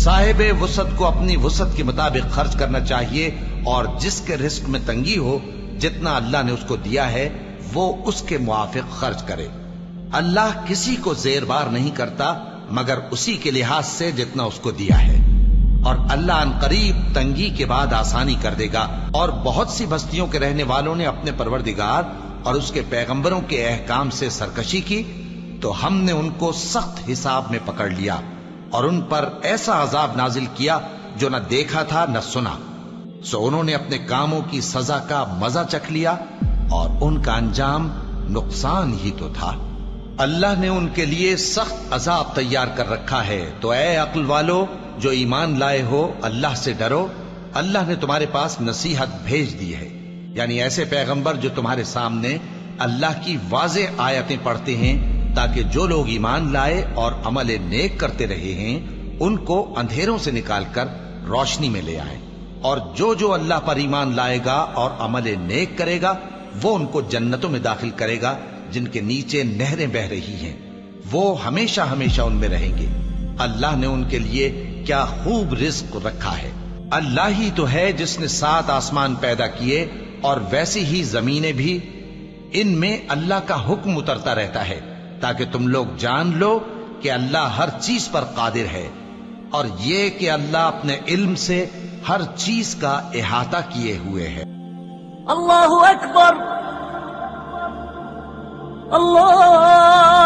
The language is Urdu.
صاحب وسعت کو اپنی وسعت کے مطابق خرچ کرنا چاہیے، اور جس کے رزق میں تنگی ہو جتنا اللہ نے اس کو دیا ہے وہ اس کے موافق خرچ کرے۔ اللہ کسی کو زیر بار نہیں کرتا مگر اسی کے لحاظ سے جتنا اس کو دیا ہے، اور اللہ ان قریب تنگی کے بعد آسانی کر دے گا۔ اور بہت سی بستیوں کے رہنے والوں نے اپنے پروردگار اور اس کے پیغمبروں کے احکام سے سرکشی کی تو ہم نے ان کو سخت حساب میں پکڑ لیا اور ان پر ایسا عذاب نازل کیا جو نہ دیکھا تھا نہ سنا، سو انہوں نے اپنے کاموں کی سزا کا مزہ چکھ لیا اور ان کا انجام نقصان ہی تو تھا۔ اللہ نے ان کے لیے سخت عذاب تیار کر رکھا ہے، تو اے عقل والو جو ایمان لائے ہو اللہ سے ڈرو۔ اللہ نے تمہارے پاس نصیحت بھیج دی ہے، یعنی ایسے پیغمبر جو تمہارے سامنے اللہ کی واضح آیتیں پڑھتے ہیں تاکہ جو لوگ ایمان لائے اور عمل نیک کرتے رہے ہیں ان کو اندھیروں سے نکال کر روشنی میں لے آئے، اور جو اللہ پر ایمان لائے گا اور عمل نیک کرے گا وہ ان کو جنتوں میں داخل کرے گا جن کے نیچے نہریں بہ رہی ہیں، وہ ہمیشہ ہمیشہ ان میں رہیں گے۔ اللہ نے ان کے لیے کیا خوب رزق رکھا ہے۔ اللہ ہی تو ہے جس نے 7 آسمان پیدا کیے اور ویسی ہی زمینیں بھی، ان میں اللہ کا حکم اترتا رہتا ہے تاکہ تم لوگ جان لو کہ اللہ ہر چیز پر قادر ہے، اور یہ کہ اللہ اپنے علم سے ہر چیز کا احاطہ کیے ہوئے ہے۔ اللہ اکبر، اللہ